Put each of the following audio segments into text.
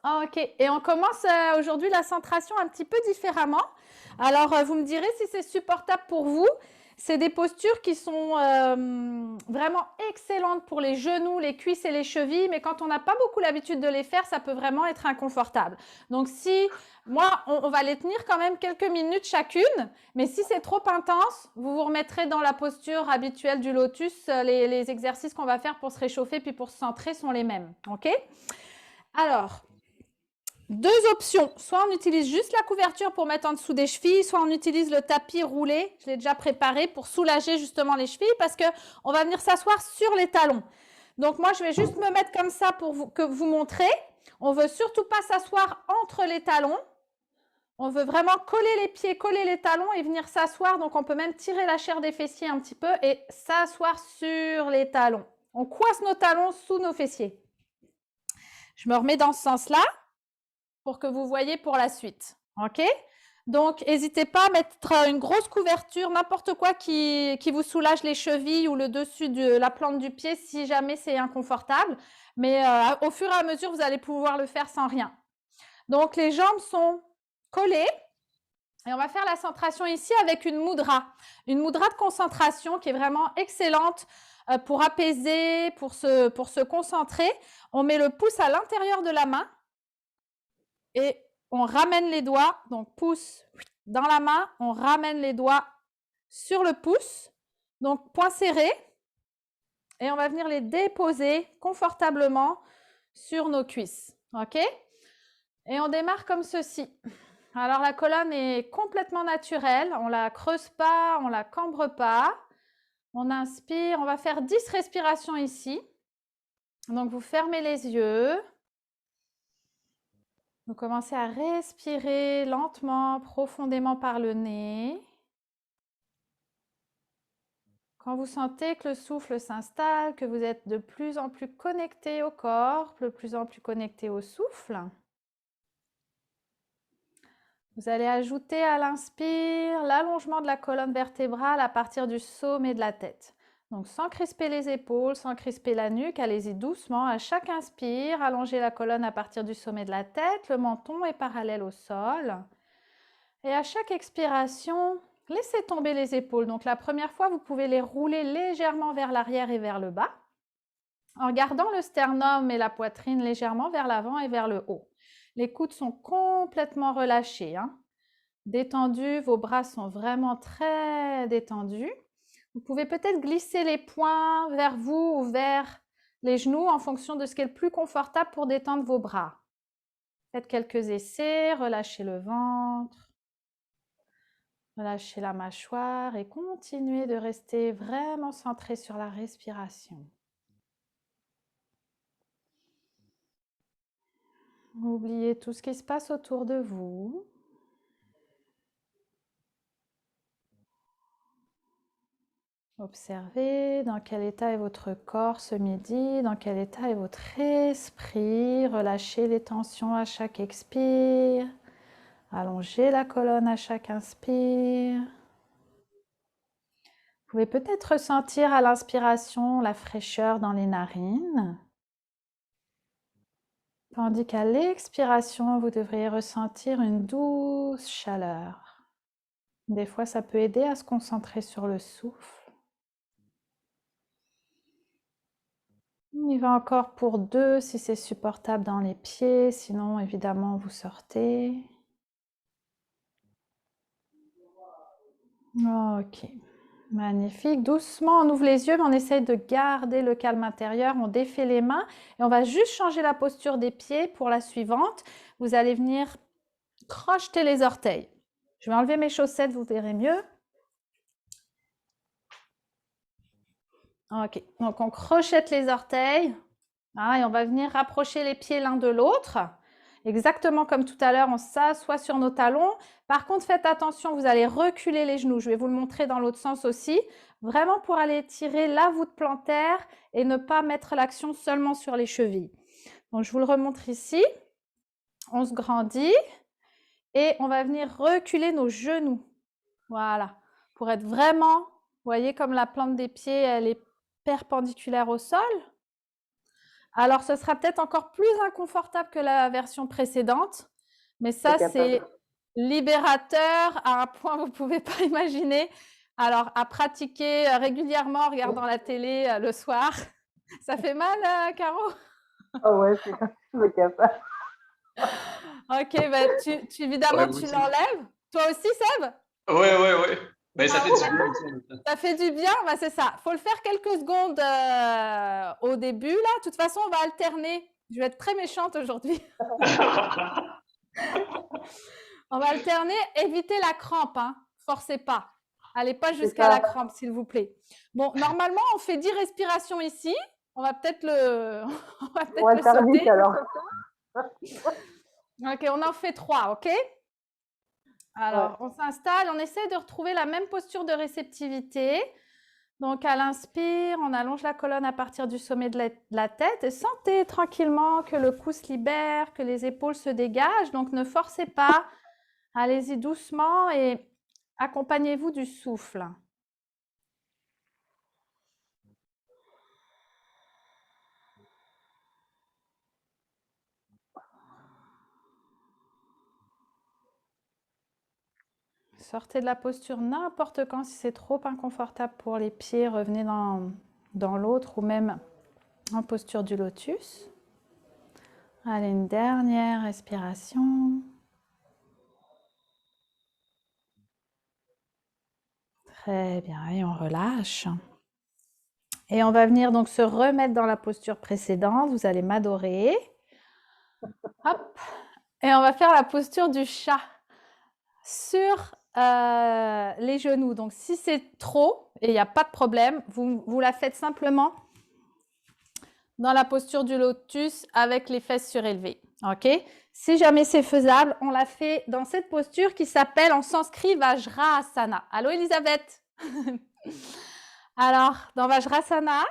Ah, ok. Et on commence aujourd'hui la centration un petit peu différemment. Alors, vous me direz si c'est supportable pour vous. C'est des postures qui sont vraiment excellentes pour les genoux, les cuisses et les chevilles, mais quand on n'a pas beaucoup l'habitude de les faire, ça peut vraiment être inconfortable. Donc, moi, on va les tenir quand même quelques minutes chacune, mais si c'est trop intense, vous vous remettrez dans la posture habituelle du lotus. Les exercices qu'on va faire pour se réchauffer puis pour se centrer sont les mêmes. Ok? Alors, deux options. Soit on utilise juste la couverture pour mettre en dessous des chevilles, soit on utilise le tapis roulé. Je l'ai déjà préparé pour soulager justement les chevilles parce qu'on va venir s'asseoir sur les talons. Donc moi, je vais juste me mettre comme ça pour vous montrer. On ne veut surtout pas s'asseoir entre les talons. On veut vraiment coller les pieds, coller les talons et venir s'asseoir. Donc on peut même tirer la chair des fessiers un petit peu et s'asseoir sur les talons. On coince nos talons sous nos fessiers. Je me remets dans ce sens-là pour que vous voyez pour la suite. OK? Donc, n'hésitez pas à mettre une grosse couverture, n'importe quoi qui vous soulage les chevilles ou le dessus de la plante du pied si jamais c'est inconfortable. Mais au fur et à mesure, vous allez pouvoir le faire sans rien. Donc, les jambes sont collées. Et on va faire la centration ici avec une mudra de concentration qui est vraiment excellente pour apaiser, pour se concentrer. On met le pouce à l'intérieur de la main et on ramène les doigts, donc pouce dans la main, on ramène les doigts sur le pouce, donc poing serré, et on va venir les déposer confortablement sur nos cuisses. OK? Et on démarre comme ceci. Alors la colonne est complètement naturelle, on ne la creuse pas, on ne la cambre pas. On inspire, on va faire 10 respirations ici. Donc vous fermez les yeux. Vous commencez à respirer lentement, profondément par le nez. Quand vous sentez que le souffle s'installe, que vous êtes de plus en plus connecté au corps, de plus en plus connecté au souffle, vous allez ajouter à l'inspire l'allongement de la colonne vertébrale à partir du sommet de la tête. Donc sans crisper les épaules, sans crisper la nuque, allez-y doucement. À chaque inspire, allongez la colonne à partir du sommet de la tête, le menton est parallèle au sol. Et à chaque expiration, laissez tomber les épaules. Donc la première fois, vous pouvez les rouler légèrement vers l'arrière et vers le bas, en gardant le sternum et la poitrine légèrement vers l'avant et vers le haut. Les coudes sont complètement relâchés, hein. Détendus, vos bras sont vraiment très détendus. Vous pouvez peut-être glisser les poings vers vous ou vers les genoux en fonction de ce qui est le plus confortable pour détendre vos bras. Faites quelques essais, relâchez le ventre, relâchez la mâchoire et continuez de rester vraiment centré sur la respiration. Oubliez tout ce qui se passe autour de vous. Observez dans quel état est votre corps ce midi, dans quel état est votre esprit. Relâchez les tensions à chaque expire. Allongez la colonne à chaque inspire. Vous pouvez peut-être ressentir à l'inspiration la fraîcheur dans les narines. Tandis qu'à l'expiration, vous devriez ressentir une douce chaleur. Des fois, ça peut aider à se concentrer sur le souffle. On y va encore pour 2 si c'est supportable dans les pieds, sinon évidemment vous sortez. Ok, magnifique. Doucement, on ouvre les yeux, mais on essaye de garder le calme intérieur. On défait les mains et on va juste changer la posture des pieds pour la suivante. Vous allez venir crocheter les orteils. Je vais enlever mes chaussettes, vous verrez mieux. Ok, donc on crochette les orteils. Ah, et on va venir rapprocher les pieds l'un de l'autre. Exactement comme tout à l'heure, on s'assoit sur nos talons. Par contre, faites attention, vous allez reculer les genoux. Je vais vous le montrer dans l'autre sens aussi. Vraiment pour aller tirer la voûte plantaire et ne pas mettre l'action seulement sur les chevilles. Donc, je vous le remontre ici. On se grandit et on va venir reculer nos genoux. Voilà. Pour être vraiment, vous voyez comme la plante des pieds, elle est perpendiculaire au sol. Alors, ce sera peut-être encore plus inconfortable que la version précédente, mais ça, c'est libérateur à un point que vous ne pouvez pas imaginer. Alors, à pratiquer régulièrement en regardant la télé le soir. Ça fait mal, Caro? Ah ouais, c'est je me capable. Ok, bah, évidemment, Ouais, moi tu aussi. l'enlèves. Toi aussi, Seb? Ouais, ouais, ouais. Mais ça Ah fait oui, du bien aussi en même temps. ça fait du bien, bah, c'est ça. Faut le faire quelques secondes au début, là. De toute façon, on va alterner. Je vais être très méchante aujourd'hui. On va alterner. Évitez la crampe, hein. Forcez pas. Allez pas C'est jusqu'à la ça. crampe, s'il vous plaît. Bon, normalement, on fait 10 respirations ici. On va peut-être le, on va On va peut-être le faire vite sauter. alors. Ok, on en fait 3, ok? Alors, Ouais. on s'installe, on essaie de retrouver la même posture de réceptivité. Donc, à l'inspire, on allonge la colonne à partir du sommet de la tête et sentez tranquillement que le cou se libère, que les épaules se dégagent. Donc, ne forcez pas. Allez-y doucement et accompagnez-vous du souffle. Sortez de la posture n'importe quand si c'est trop inconfortable pour les pieds. Revenez dans l'autre ou même en posture du lotus. Allez, une dernière respiration. Très bien, et on relâche. Et on va venir donc se remettre dans la posture précédente. Vous allez m'adorer. Hop. Et on va faire la posture du chat sur les genoux. Donc, si c'est trop, et il n'y a pas de problème, vous la faites simplement dans la posture du lotus avec les fesses surélevées. OK? Si jamais c'est faisable, on la fait dans cette posture qui s'appelle en sanskrit Vajrasana. Allô, Elisabeth? Alors, dans Vajrasana,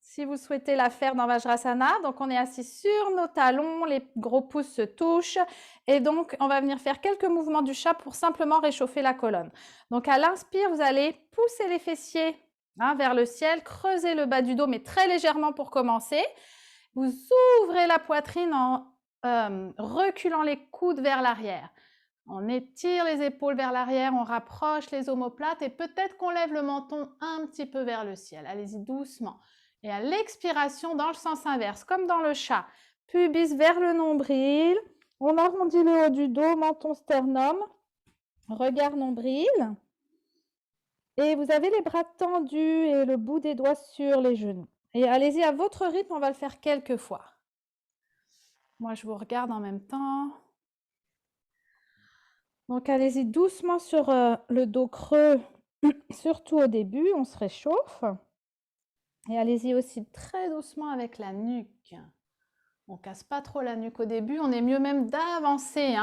si vous souhaitez la faire dans Vajrasana, donc on est assis sur nos talons, les gros pouces se touchent et donc on va venir faire quelques mouvements du chat pour simplement réchauffer la colonne. Donc à l'inspire, vous allez pousser les fessiers vers le ciel, creuser le bas du dos, mais très légèrement pour commencer. Vous ouvrez la poitrine en reculant les coudes vers l'arrière. On étire les épaules vers l'arrière, on rapproche les omoplates et peut-être qu'on lève le menton un petit peu vers le ciel. Allez-y doucement. Et à l'expiration, dans le sens inverse, comme dans le chat, pubis vers le nombril, on arrondit le haut du dos, menton sternum, regard nombril. Et vous avez les bras tendus et le bout des doigts sur les genoux. Et allez-y à votre rythme, on va le faire quelques fois. Moi, je vous regarde en même temps. Donc, allez-y doucement sur le dos creux, surtout au début, on se réchauffe. Et allez-y aussi très doucement avec la nuque. On ne casse pas trop la nuque au début, on est mieux même d'avancer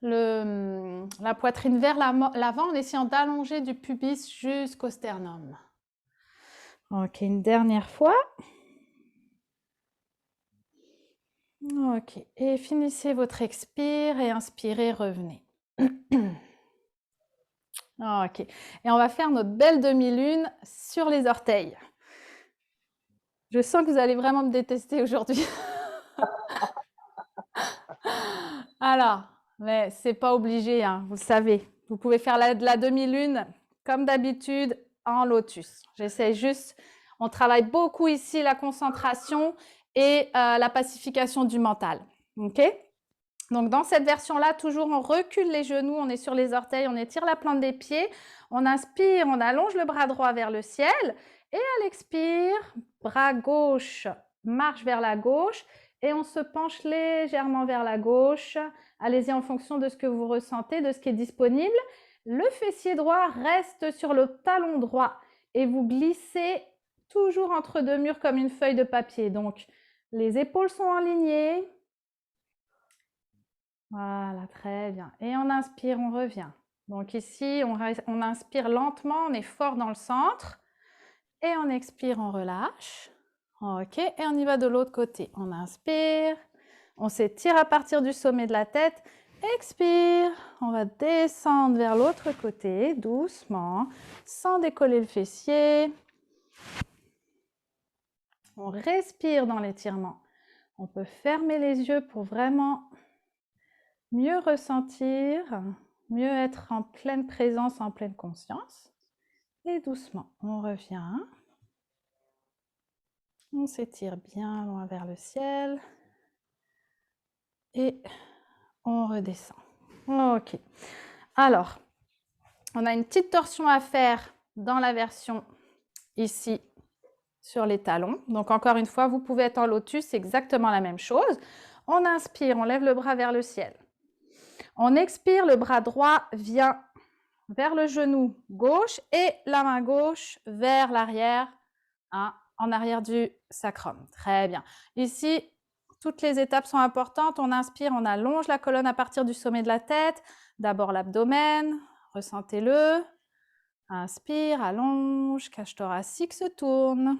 la poitrine vers l'avant en essayant d'allonger du pubis jusqu'au sternum. Ok, une dernière fois. Ok, et finissez votre expire et inspirez, revenez. Ok, et on va faire notre belle demi-lune sur les orteils. Je sens que vous allez vraiment me détester aujourd'hui. Alors, mais c'est pas obligé, hein, vous le savez. Vous pouvez faire la demi-lune comme d'habitude en lotus. J'essaie juste, on travaille beaucoup ici la concentration et la pacification du mental. Ok? Donc dans cette version-là, toujours on recule les genoux, on est sur les orteils, on étire la plante des pieds, on inspire, on allonge le bras droit vers le ciel et à l'expire, bras gauche marche vers la gauche et on se penche légèrement vers la gauche. Allez-y en fonction de ce que vous ressentez, de ce qui est disponible. Le fessier droit reste sur le talon droit et vous glissez toujours entre deux murs comme une feuille de papier. Donc les épaules sont alignées. Voilà, très bien. Et on inspire, on revient. Donc ici, on inspire lentement, on est fort dans le centre. Et on expire, on relâche. Ok, et on y va de l'autre côté. On inspire, on s'étire à partir du sommet de la tête. Expire, on va descendre vers l'autre côté, doucement, sans décoller le fessier. On respire dans l'étirement. On peut fermer les yeux pour vraiment mieux ressentir, mieux être en pleine présence, en pleine conscience. Et doucement, on revient. On s'étire bien loin vers le ciel. Et on redescend. Ok. Alors, on a une petite torsion à faire dans la version ici sur les talons. Donc, encore une fois, vous pouvez être en lotus, c'est exactement la même chose. On inspire, on lève le bras vers le ciel. On expire, le bras droit vient vers le genou gauche et la main gauche vers l'arrière, hein, en arrière du sacrum. Très bien. Ici, toutes les étapes sont importantes. On inspire, on allonge la colonne à partir du sommet de la tête. D'abord l'abdomen, ressentez-le. Inspire, allonge, cage thoracique se tourne.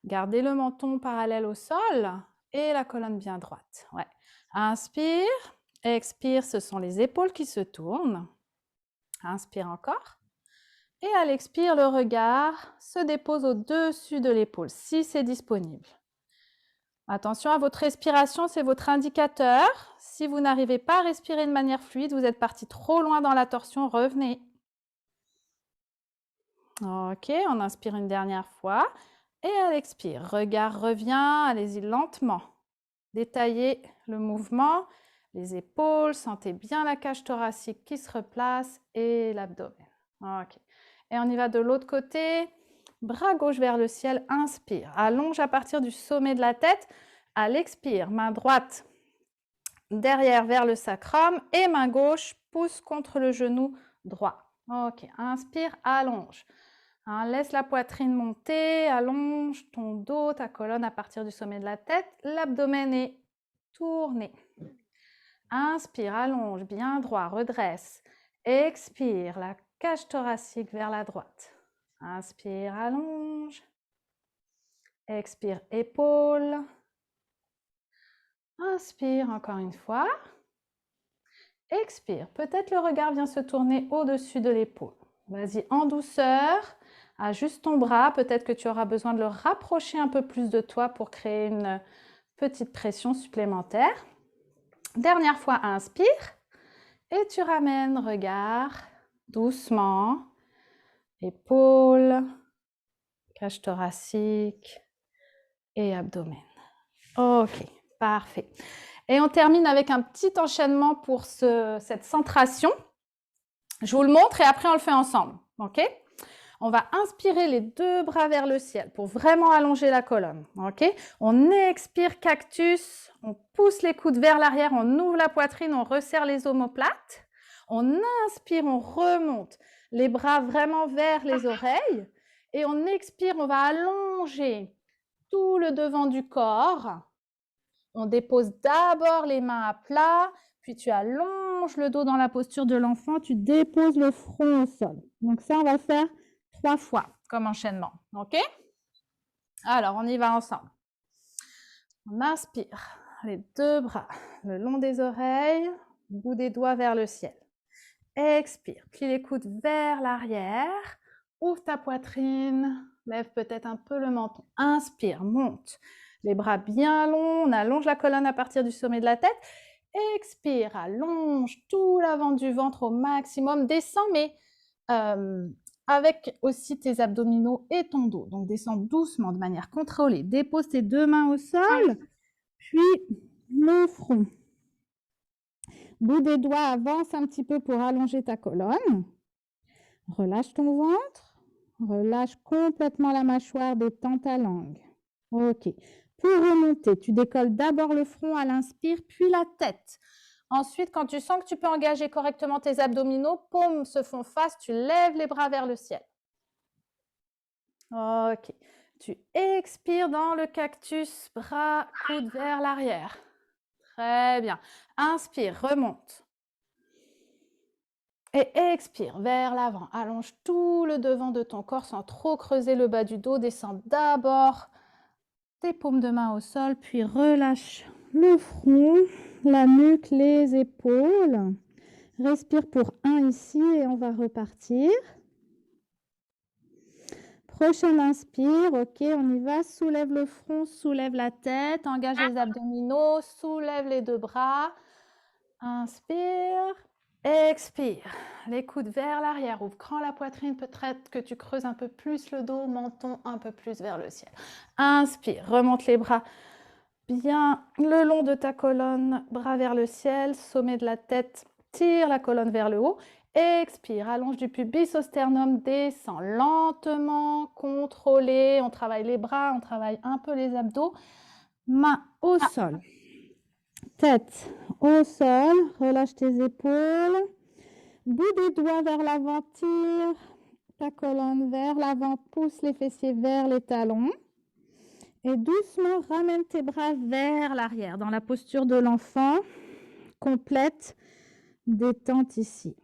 Gardez le menton parallèle au sol et la colonne bien droite. Ouais. Inspire, expire, ce sont les épaules qui se tournent. Inspire encore. Et à l'expire, le regard se dépose au-dessus de l'épaule, si c'est disponible. Attention à votre respiration, c'est votre indicateur. Si vous n'arrivez pas à respirer de manière fluide, vous êtes parti trop loin dans la torsion, revenez. Ok, on inspire une dernière fois. Et à l'expire, regard revient, allez-y lentement. Détaillez le mouvement, les épaules, sentez bien la cage thoracique qui se replace et l'abdomen. Ok. Et on y va de l'autre côté. Bras gauche vers le ciel, inspire. Allonge à partir du sommet de la tête. À l'expire, main droite derrière vers le sacrum et main gauche pousse contre le genou droit. Ok, inspire, allonge. Hein, laisse la poitrine monter, allonge ton dos, ta colonne à partir du sommet de la tête. L'abdomen est tourné. Inspire, allonge, bien droit, redresse. Expire, la cage thoracique vers la droite. Inspire, allonge. Expire, épaule. Inspire encore une fois. Expire, peut-être le regard vient se tourner au-dessus de l'épaule. Vas-y, en douceur, ajuste ton bras. Peut-être que tu auras besoin de le rapprocher un peu plus de toi pour créer une petite pression supplémentaire. Dernière fois, inspire. Et tu ramènes, regard, doucement, épaule, cage thoracique et abdomen. Ok, parfait. Et on termine avec un petit enchaînement pour cette centration. Je vous le montre et après on le fait ensemble. Ok ? On va inspirer les deux bras vers le ciel pour vraiment allonger la colonne. Ok ? On expire cactus, on pousse les coudes vers l'arrière, on ouvre la poitrine, on resserre les omoplates. On inspire, on remonte les bras vraiment vers les oreilles. Et on expire, on va allonger tout le devant du corps. On dépose d'abord les mains à plat, puis tu allonges le dos dans la posture de l'enfant, tu déposes le front au sol. Donc ça, on va le faire 3 fois comme enchaînement. Ok ? Alors, on y va ensemble. On inspire, les deux bras le long des oreilles, bout des doigts vers le ciel. Expire, plie les coudes vers l'arrière, ouvre ta poitrine, lève peut-être un peu le menton. Inspire, monte. Les bras bien longs, on allonge la colonne à partir du sommet de la tête. Expire, allonge tout l'avant du ventre au maximum. Descends, mais avec aussi tes abdominaux et ton dos. Donc, descends doucement de manière contrôlée. Dépose tes deux mains au sol, puis le front. Bout des doigts, avance un petit peu pour allonger ta colonne. Relâche ton ventre. Relâche complètement la mâchoire, détends ta langue. Ok. Pour remonter, tu décolles d'abord le front à l'inspire, puis la tête. Ensuite, quand tu sens que tu peux engager correctement tes abdominaux, paumes se font face, tu lèves les bras vers le ciel. Ok. Tu expires dans le cactus, bras, coudes vers l'arrière. Très bien. Inspire, remonte. Et expire vers l'avant. Allonge tout le devant de ton corps sans trop creuser le bas du dos. Descends d'abord tes paumes de main au sol, puis relâche le front, la nuque, les épaules. Respire pour 1 ici et on va repartir. Prochaine inspire, ok, on y va. Soulève le front, soulève la tête, engage les abdominaux, soulève les deux bras. Inspire, expire. Les coudes vers l'arrière, ouvre grand la poitrine, peut-être que tu creuses un peu plus le dos, menton un peu plus vers le ciel. Inspire, remonte les bras bien le long de ta colonne, bras vers le ciel, sommet de la tête, tire la colonne vers le haut. Expire, allonge du pubis au sternum, descend lentement, contrôlé. On travaille les bras, on travaille un peu les abdos. Main au sol. Tête au sol, relâche tes épaules. Bout des doigts vers l'avant, tire ta colonne vers l'avant, pousse les fessiers vers les talons. Et doucement, ramène tes bras vers l'arrière, dans la posture de l'enfant. Complète détente ici.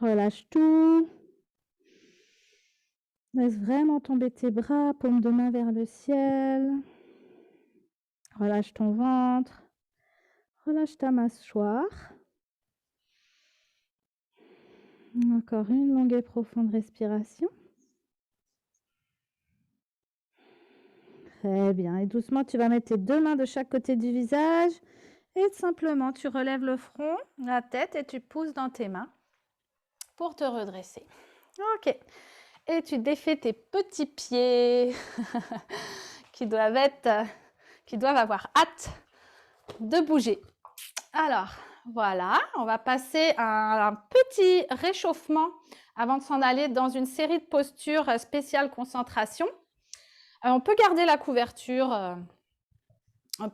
Relâche tout. Laisse vraiment tomber tes bras, paume de main vers le ciel. Relâche ton ventre. Relâche ta mâchoire. Encore une longue et profonde respiration. Très bien. Et doucement, tu vas mettre tes deux mains de chaque côté du visage. Et simplement, tu relèves le front, la tête et tu pousses dans tes mains pour te redresser. Ok. Et tu défais tes petits pieds qui doivent avoir hâte de bouger. Alors, voilà, on va passer à un petit réchauffement avant de s'en aller dans une série de postures spéciales concentration. On peut garder la couverture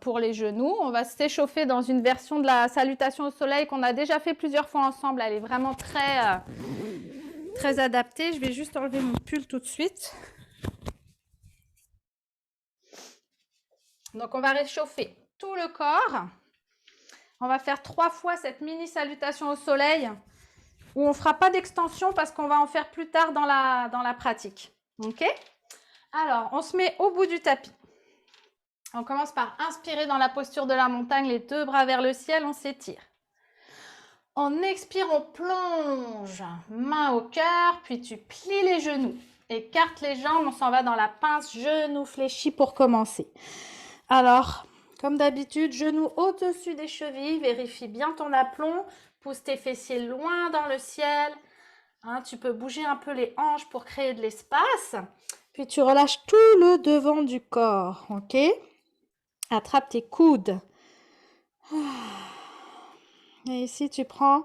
pour les genoux. On va s'échauffer dans une version de la salutation au soleil qu'on a déjà fait plusieurs fois ensemble. Elle est vraiment très adaptée. Je vais juste enlever mon pull tout de suite. Donc, on va réchauffer tout le corps. On va faire 3 fois cette mini salutation au soleil où on ne fera pas d'extension parce qu'on va en faire plus tard dans la pratique. Ok? Alors, on se met au bout du tapis. On commence par inspirer dans la posture de la montagne, les deux bras vers le ciel, on s'étire. On expire, on plonge, main au cœur, puis tu plies les genoux. Écarte les jambes, on s'en va dans la pince, genoux fléchis pour commencer. Alors, comme d'habitude, genoux au-dessus des chevilles, vérifie bien ton aplomb, pousse tes fessiers loin dans le ciel. Hein, tu peux bouger un peu les hanches pour créer de l'espace. Puis tu relâches tout le devant du corps, ok? Attrape tes coudes. Et ici, tu prends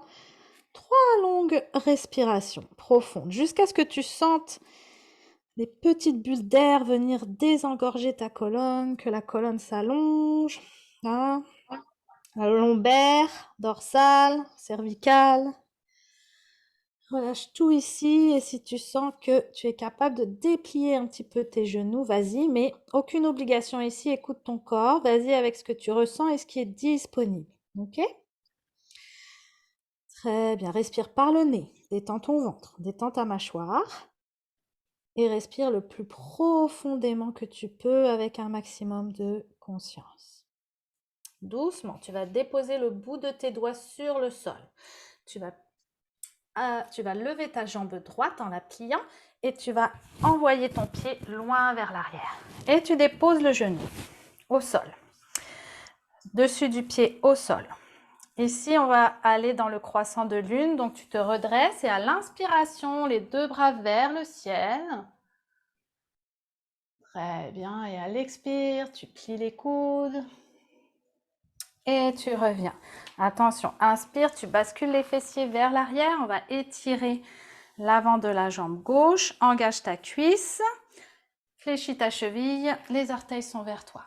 3 longues respirations profondes jusqu'à ce que tu sentes des petites bulles d'air venir désengorger ta colonne, que la colonne s'allonge. Hein? La lombaire, dorsale, cervicale. Relâche tout ici et si tu sens que tu es capable de déplier un petit peu tes genoux, vas-y, mais aucune obligation ici, écoute ton corps, vas-y avec ce que tu ressens et ce qui est disponible, ok? Très bien, respire par le nez, détends ton ventre, détends ta mâchoire et respire le plus profondément que tu peux avec un maximum de conscience. Doucement, tu vas déposer le bout de tes doigts sur le sol. Tu vas lever ta jambe droite en la pliant et tu vas envoyer ton pied loin vers l'arrière. Et tu déposes le genou au sol, dessus du pied au sol. Ici, on va aller dans le croissant de lune, donc tu te redresses et à l'inspiration, les deux bras vers le ciel. Très bien, et à l'expire, tu plies les coudes. Et tu reviens. Attention, inspire, tu bascules les fessiers vers l'arrière. On va étirer l'avant de la jambe gauche. Engage ta cuisse. Fléchis ta cheville. Les orteils sont vers toi.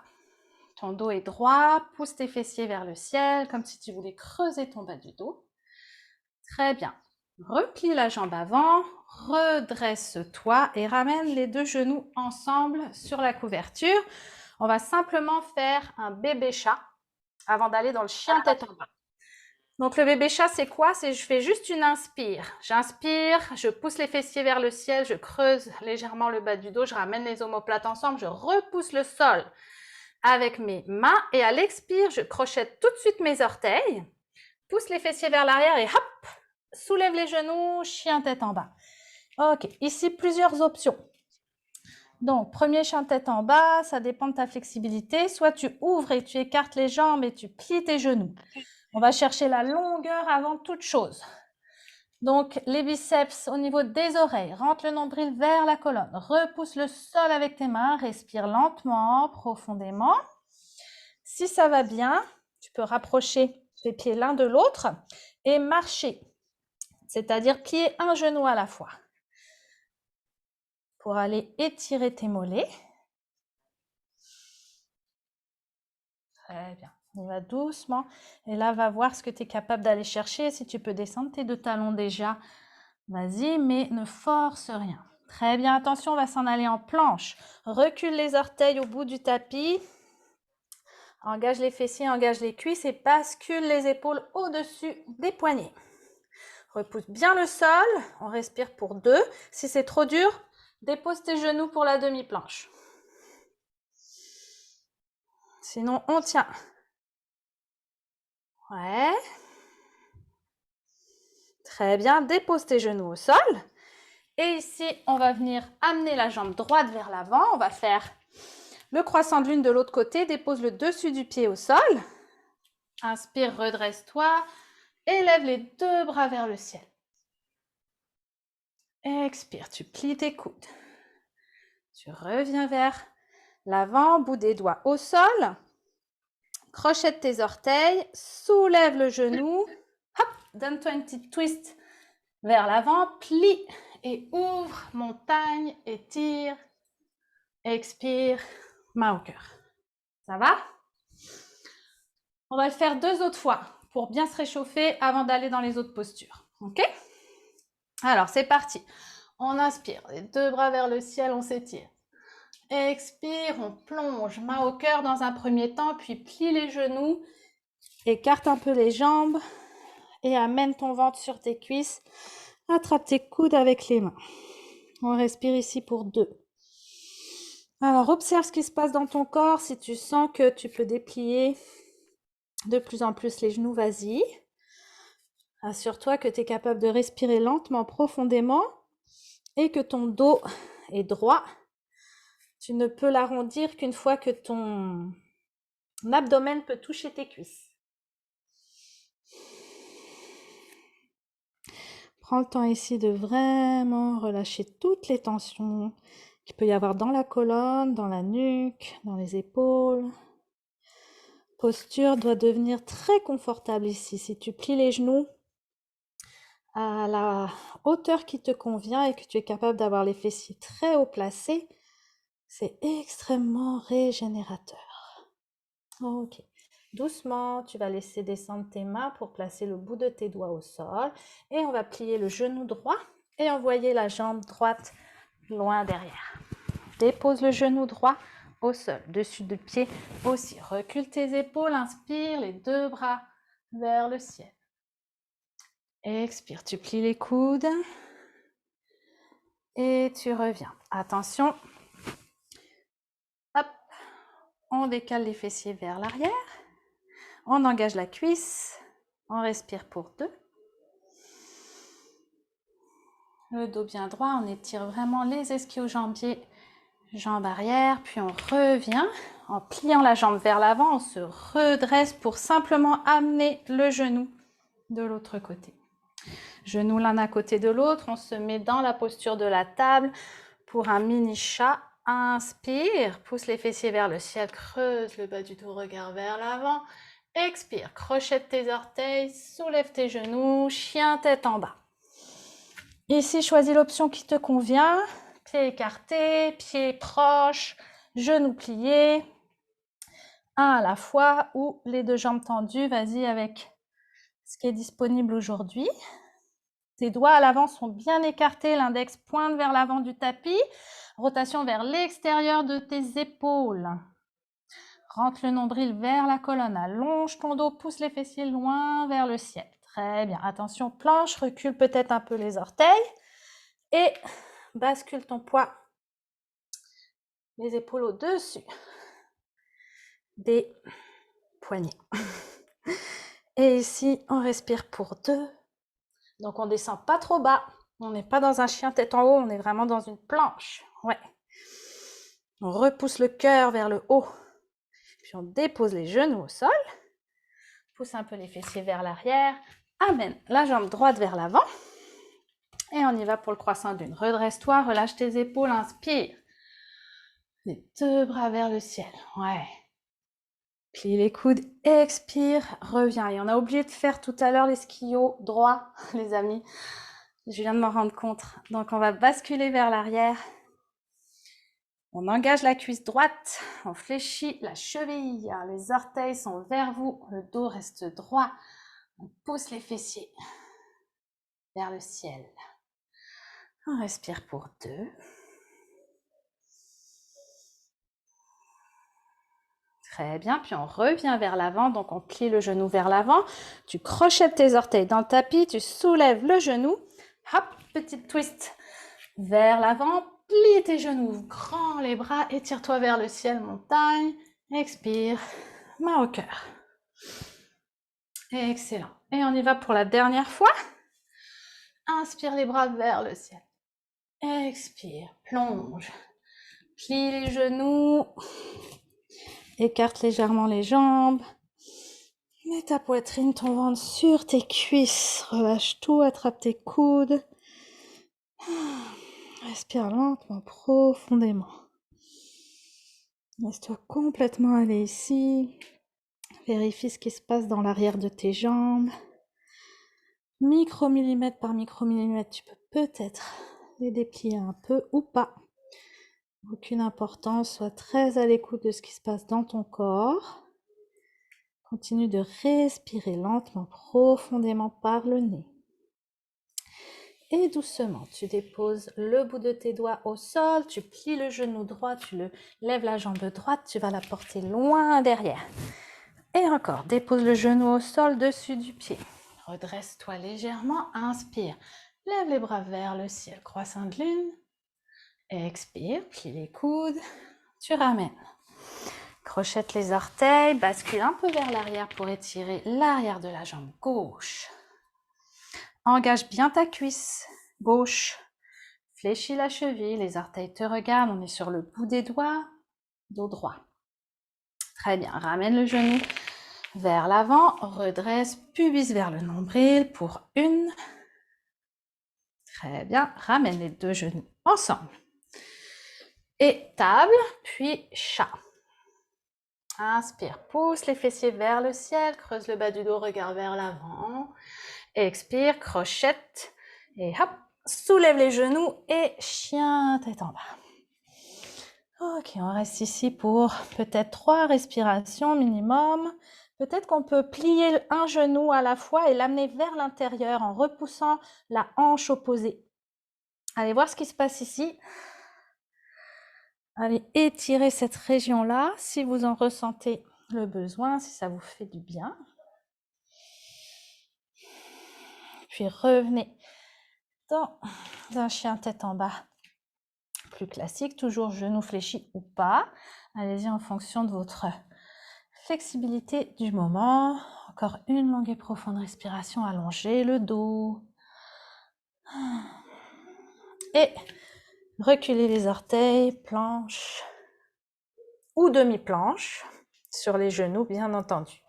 Ton dos est droit. Pousse tes fessiers vers le ciel, comme si tu voulais creuser ton bas du dos. Très bien. Replie la jambe avant. Redresse-toi et ramène les deux genoux ensemble sur la couverture. On va simplement faire un bébé chat avant d'aller dans le chien tête en bas. Donc le bébé chat, c'est quoi? C'est je fais juste une inspire. J'inspire, je pousse les fessiers vers le ciel, je creuse légèrement le bas du dos, je ramène les omoplates ensemble, je repousse le sol avec mes mains et à l'expire, je crochette tout de suite mes orteils, pousse les fessiers vers l'arrière et hop, soulève les genoux, chien tête en bas. Ok, ici plusieurs options. Donc, premier chien tête en bas, ça dépend de ta flexibilité. Soit tu ouvres et tu écartes les jambes et tu plies tes genoux. On va chercher la longueur avant toute chose. Donc, les biceps au niveau des oreilles. Rentre le nombril vers la colonne. Repousse le sol avec tes mains. Respire lentement, profondément. Si ça va bien, tu peux rapprocher tes pieds l'un de l'autre et marcher. C'est-à-dire plier un genou à la fois. Pour aller étirer tes mollets. Très bien. On va doucement. Et là, va voir ce que tu es capable d'aller chercher. Si tu peux descendre tes deux talons déjà, vas-y, mais ne force rien. Très bien, attention, on va s'en aller en planche. Recule les orteils au bout du tapis. Engage les fessiers, engage les cuisses et bascule les épaules au-dessus des poignets. Repousse bien le sol. On respire pour 2. Si c'est trop dur, dépose tes genoux pour la demi-planche. Sinon, on tient. Ouais. Très bien, dépose tes genoux au sol. Et ici, on va venir amener la jambe droite vers l'avant. On va faire le croissant de lune de l'autre côté. Dépose le dessus du pied au sol. Inspire, redresse-toi. Élève les deux bras vers le ciel. Expire, tu plies tes coudes. Tu reviens vers l'avant, bout des doigts au sol. Crochette tes orteils. Soulève le genou. Hop, donne-toi une petite twist vers l'avant. Plie et ouvre. Montagne, étire. Expire, main au cœur. Ça va? On va le faire 2 autres fois pour bien se réchauffer avant d'aller dans les autres postures. Ok? Alors, c'est parti. On inspire, les deux bras vers le ciel, on s'étire. Expire, on plonge, main au cœur dans un premier temps, puis plie les genoux, écarte un peu les jambes et amène ton ventre sur tes cuisses. Attrape tes coudes avec les mains. On respire ici pour 2. Alors, observe ce qui se passe dans ton corps. Si tu sens que tu peux déplier de plus en plus les genoux, vas-y. Assure-toi que tu es capable de respirer lentement, profondément et que ton dos est droit. Tu ne peux l'arrondir qu'une fois que ton abdomen peut toucher tes cuisses. Prends le temps ici de vraiment relâcher toutes les tensions qu'il peut y avoir dans la colonne, dans la nuque, dans les épaules. Posture doit devenir très confortable ici. Si tu plies les genoux à la hauteur qui te convient et que tu es capable d'avoir les fessiers très haut placés, c'est extrêmement régénérateur. Ok. Doucement, tu vas laisser descendre tes mains pour placer le bout de tes doigts au sol. Et on va plier le genou droit et envoyer la jambe droite loin derrière. Dépose le genou droit au sol, dessus du pied aussi. Recule tes épaules, inspire, les deux bras vers le ciel. Expire, tu plies les coudes. Et tu reviens. Attention. Hop. On décale les fessiers vers l'arrière. On engage la cuisse. On respire pour 2. Le dos bien droit. On étire vraiment les ischio-jambiers. Jambe arrière. Puis on revient. En pliant la jambe vers l'avant, on se redresse pour simplement amener le genou de l'autre côté. Genoux l'un à côté de l'autre. On se met dans la posture de la table pour un mini chat. Inspire, pousse les fessiers vers le ciel, creuse le bas du dos, regard vers l'avant. Expire, crochette tes orteils, soulève tes genoux, chien tête en bas. Ici, choisis l'option qui te convient. Pieds écartés, pieds proches, genoux pliés. Un à la fois ou les deux jambes tendues. Vas-y avec ce qui est disponible aujourd'hui. Tes doigts à l'avant sont bien écartés, l'index pointe vers l'avant du tapis. Rotation vers l'extérieur de tes épaules. Rentre le nombril vers la colonne, allonge ton dos, pousse les fessiers loin vers le ciel. Très bien. Attention, planche, recule peut-être un peu les orteils et bascule ton poids. Les épaules au-dessus des poignets. Et ici, on respire pour 2. Donc, on ne descend pas trop bas. On n'est pas dans un chien tête en haut, on est vraiment dans une planche. Ouais. On repousse le cœur vers le haut. Puis on dépose les genoux au sol. Pousse un peu les fessiers vers l'arrière. Amène la jambe droite vers l'avant. Et on y va pour le croissant de lune. Redresse-toi, relâche tes épaules, inspire. Les deux bras vers le ciel. Ouais. Plie les coudes, expire, reviens. Et on a oublié de faire tout à l'heure les skis droits, les amis. Je viens de m'en rendre compte. Donc, on va basculer vers l'arrière. On engage la cuisse droite. On fléchit la cheville. Les orteils sont vers vous. Le dos reste droit. On pousse les fessiers vers le ciel. On respire pour 2. Très bien, puis on revient vers l'avant, donc on plie le genou vers l'avant, tu crochettes tes orteils dans le tapis, tu soulèves le genou, hop, petite twist vers l'avant, plie tes genoux, grand les bras, étire-toi vers le ciel, montagne, expire, main au cœur. Excellent, et on y va pour la dernière fois, inspire les bras vers le ciel, expire, plonge, plie les genoux, écarte légèrement les jambes. Mets ta poitrine, ton ventre sur tes cuisses. Relâche tout, attrape tes coudes. Respire lentement, profondément. Laisse-toi complètement aller ici. Vérifie ce qui se passe dans l'arrière de tes jambes. Micromillimètre par micromillimètre, tu peux peut-être les déplier un peu ou pas. Aucune importance, sois très à l'écoute de ce qui se passe dans ton corps. Continue de respirer lentement, profondément par le nez. Et doucement, tu déposes le bout de tes doigts au sol, tu plies le genou droit, tu lèves la jambe droite, tu vas la porter loin derrière. Et encore, dépose le genou au sol, dessus du pied. Redresse-toi légèrement, inspire. Lève les bras vers le ciel, croissant de lune. Expire, plie les coudes, tu ramènes. Crochette les orteils, bascule un peu vers l'arrière pour étirer l'arrière de la jambe gauche. Engage bien ta cuisse gauche. Fléchis la cheville, les orteils te regardent, on est sur le bout des doigts, dos droit. Très bien, ramène le genou vers l'avant, redresse, pubis vers le nombril pour 1. Très bien, ramène les deux genoux ensemble. Et table, puis chat. Inspire, pousse les fessiers vers le ciel, creuse le bas du dos, regarde vers l'avant. Expire, crochette et hop, soulève les genoux et chien tête en bas. Ok, on reste ici pour peut-être 3 respirations minimum. Peut-être qu'on peut plier un genou à la fois et l'amener vers l'intérieur en repoussant la hanche opposée. Allez voir ce qui se passe ici. Allez étirer cette région-là si vous en ressentez le besoin, si ça vous fait du bien. Puis revenez dans un chien tête en bas plus classique, toujours genou fléchi ou pas. Allez-y en fonction de votre flexibilité du moment. Encore une longue et profonde respiration, allongez le dos. Et reculez les orteils, planche ou demi-planche sur les genoux, bien entendu.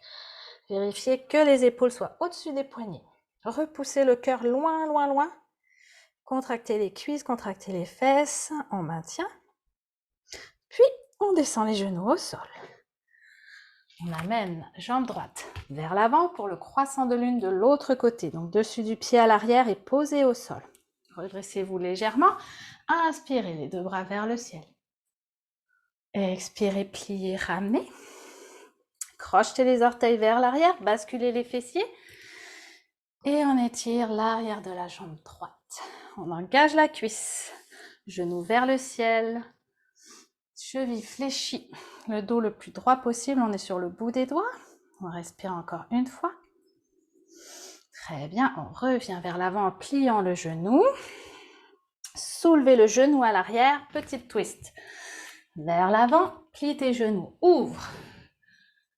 Vérifiez que les épaules soient au-dessus des poignets. Repoussez le cœur loin, loin, loin. Contractez les cuisses, contractez les fesses, on maintient. Puis, on descend les genoux au sol. On amène jambe droite vers l'avant pour le croissant de lune de l'autre côté. Donc, dessus du pied à l'arrière et posé au sol. Redressez-vous légèrement. Inspirez les deux bras vers le ciel. Expirez, pliez, ramenez. Crochetez les orteils vers l'arrière, basculez les fessiers. Et on étire l'arrière de la jambe droite. On engage la cuisse. Genou vers le ciel. Cheville fléchie. Le dos le plus droit possible. On est sur le bout des doigts. On respire encore une fois. Très bien. On revient vers l'avant en pliant le genou. Soulevez le genou à l'arrière. Petite twist. Vers l'avant. Plie tes genoux. Ouvre.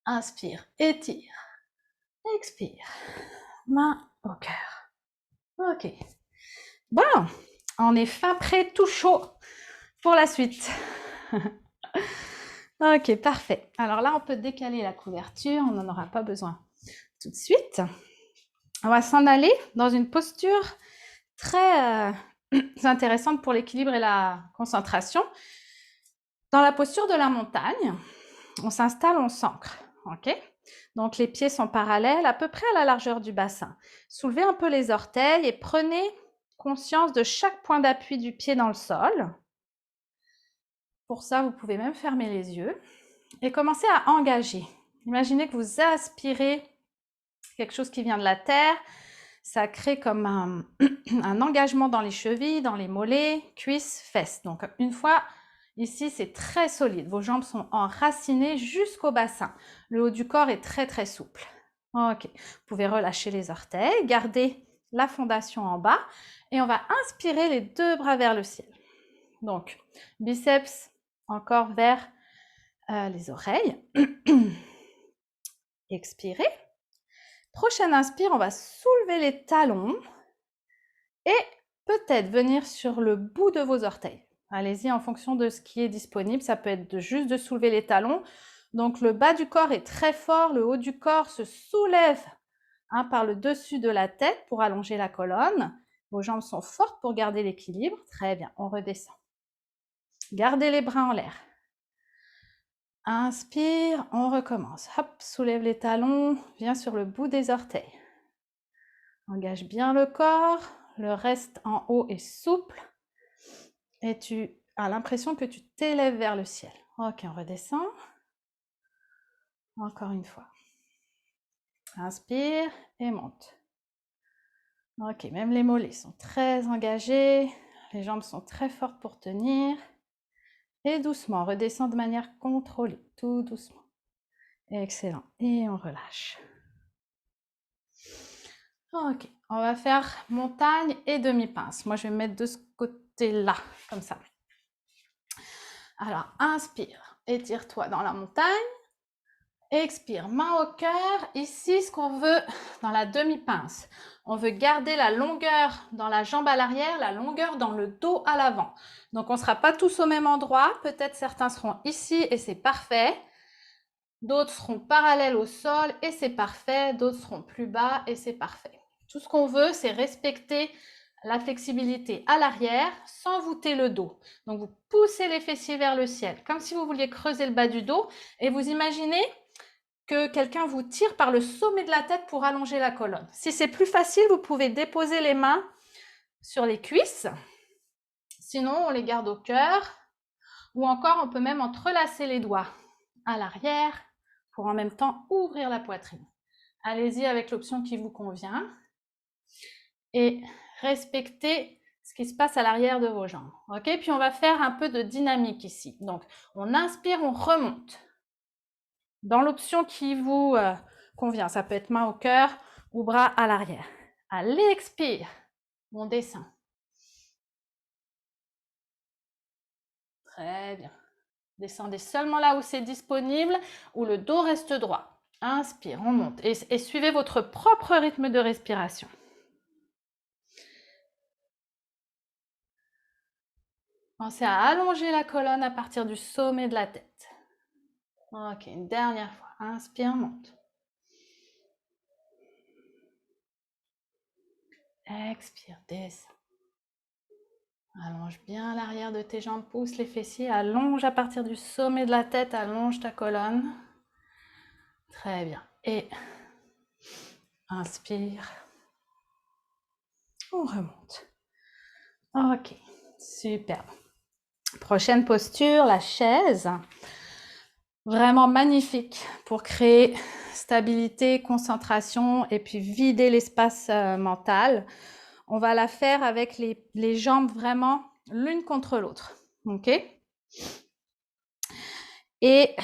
Inspire. Étire. Expire. Main au cœur. Ok. Bon, on est fin prêt, tout chaud pour la suite. Ok, parfait. Alors là, on peut décaler la couverture, on n'en aura pas besoin tout de suite. On va s'en aller dans une posture très intéressante pour l'équilibre et la concentration. Dans la posture de la montagne, on s'installe, on s'ancre. Ok ? Donc les pieds sont parallèles à peu près à la largeur du bassin. Soulevez un peu les orteils et prenez conscience de chaque point d'appui du pied dans le sol. Pour ça, vous pouvez même fermer les yeux et commencer à engager. Imaginez que vous aspirez quelque chose qui vient de la terre. Ça crée comme un engagement dans les chevilles, dans les mollets, cuisses, fesses. Donc une fois ici, c'est très solide. Vos jambes sont enracinées jusqu'au bassin. Le haut du corps est très très souple. Ok, vous pouvez relâcher les orteils, garder la fondation en bas et on va inspirer les deux bras vers le ciel. Donc biceps encore vers les oreilles. Expirez. Prochaine inspire, on va soulever les talons et peut-être venir sur le bout de vos orteils. Allez-y en fonction de ce qui est disponible. Ça peut être juste de soulever les talons. Donc le bas du corps est très fort, le haut du corps se soulève par le dessus de la tête pour allonger la colonne. Vos jambes sont fortes pour garder l'équilibre. Très bien, on redescend. Gardez les bras en l'air. Inspire, on recommence. Hop, soulève les talons, viens sur le bout des orteils. Engage bien le corps, le reste en haut est souple et tu as l'impression que tu t'élèves vers le ciel. Ok, on redescend. Encore une fois. Inspire et monte. Ok, même les mollets sont très engagés, les jambes sont très fortes pour tenir. Et doucement, redescend de manière contrôlée, tout doucement. Excellent. Et on relâche. Ok, on va faire montagne et demi-pince. Moi, je vais me mettre de ce côté-là, comme ça. Alors, inspire, étire-toi dans la montagne. Expire, main au cœur. Ici, ce qu'on veut dans la demi-pince, on veut garder la longueur dans la jambe à l'arrière, la longueur dans le dos à l'avant. Donc, on ne sera pas tous au même endroit. Peut-être certains seront ici et c'est parfait. D'autres seront parallèles au sol et c'est parfait. D'autres seront plus bas et c'est parfait. Tout ce qu'on veut, c'est respecter la flexibilité à l'arrière sans voûter le dos. Donc, vous poussez les fessiers vers le ciel, comme si vous vouliez creuser le bas du dos et vous imaginez que quelqu'un vous tire par le sommet de la tête pour allonger la colonne. Si c'est plus facile, vous pouvez déposer les mains sur les cuisses. Sinon, on les garde au cœur. Ou encore, on peut même entrelacer les doigts à l'arrière pour en même temps ouvrir la poitrine. Allez-y avec l'option qui vous convient. Et respectez ce qui se passe à l'arrière de vos jambes. Ok, puis on va faire un peu de dynamique ici. Donc, on inspire, on remonte. Dans l'option qui vous convient, ça peut être main au cœur ou bras à l'arrière. À l'expire, on descend. Très bien. Descendez seulement là où c'est disponible, où le dos reste droit. Inspire, on monte et suivez votre propre rythme de respiration. Pensez à allonger la colonne à partir du sommet de la tête. Ok, une dernière fois. Inspire, monte. Expire, descend. Allonge bien l'arrière de tes jambes, pousse les fessiers, allonge à partir du sommet de la tête, allonge ta colonne. Très bien. Et inspire. On remonte. Ok, super. Prochaine posture, la chaise. Vraiment magnifique pour créer stabilité, concentration et puis vider l'espace mental. On va la faire avec les jambes vraiment l'une contre l'autre. Ok ? Et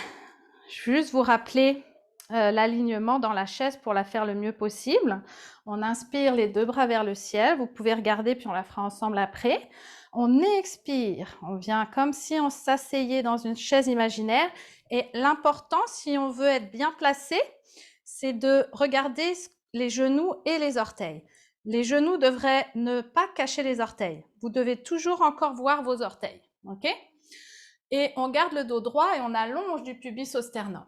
juste vous rappeler l'alignement dans la chaise pour la faire le mieux possible. On inspire les deux bras vers le ciel. Vous pouvez regarder, puis on la fera ensemble après. On expire. On vient comme si on s'asseyait dans une chaise imaginaire. Et l'important, si on veut être bien placé, c'est de regarder les genoux et les orteils. Les genoux devraient ne pas cacher les orteils. Vous devez toujours encore voir vos orteils. Ok ? Et on garde le dos droit et on allonge du pubis au sternum.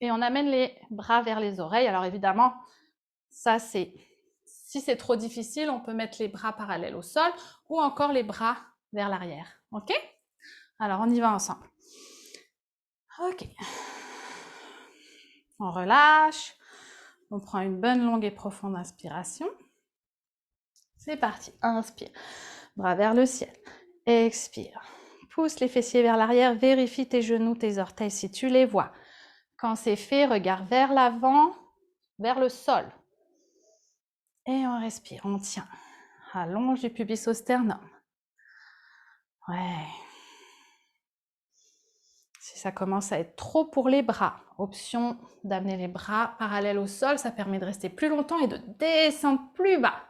Et on amène les bras vers les oreilles. Alors évidemment, ça c'est... Si c'est trop difficile, on peut mettre les bras parallèles au sol ou encore les bras vers l'arrière. Ok? Alors, on y va ensemble. Ok. On relâche. On prend une bonne longue et profonde inspiration. C'est parti. Inspire. Bras vers le ciel. Expire. Pousse les fessiers vers l'arrière. Vérifie tes genoux, tes orteils si tu les vois. Quand c'est fait, regarde vers l'avant, vers le sol. Et on respire, on tient. Allonge du pubis au sternum. Ouais. Si ça commence à être trop pour les bras, option d'amener les bras parallèles au sol, ça permet de rester plus longtemps et de descendre plus bas.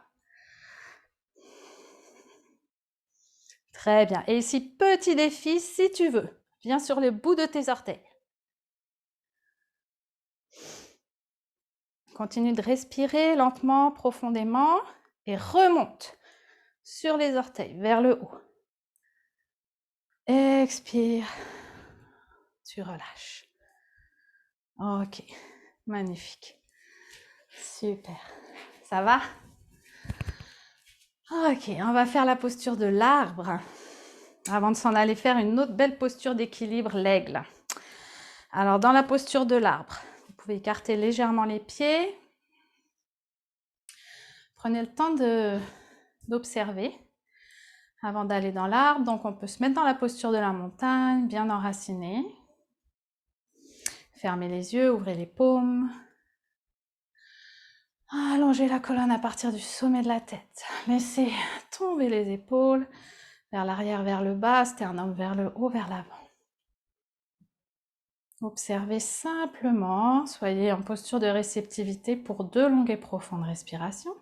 Très bien. Et ici, petit défi, si tu veux, viens sur le bout de tes orteils. Continue de respirer lentement, profondément et remonte sur les orteils vers le haut. Expire. Tu relâches. Ok, magnifique. Super. Ça va? Ok, on va faire la posture de l'arbre avant de s'en aller faire une autre belle posture d'équilibre, l'aigle. Alors, dans la posture de l'arbre, vous pouvez écarter légèrement les pieds. Prenez le temps d'observer avant d'aller dans l'arbre. Donc, on peut se mettre dans la posture de la montagne, bien enraciné. Fermez les yeux, ouvrez les paumes. Allongez la colonne à partir du sommet de la tête. Laissez tomber les épaules vers l'arrière, vers le bas, sternum vers le haut, vers l'avant. Observez simplement, soyez en posture de réceptivité pour 2 longues et profondes respirations.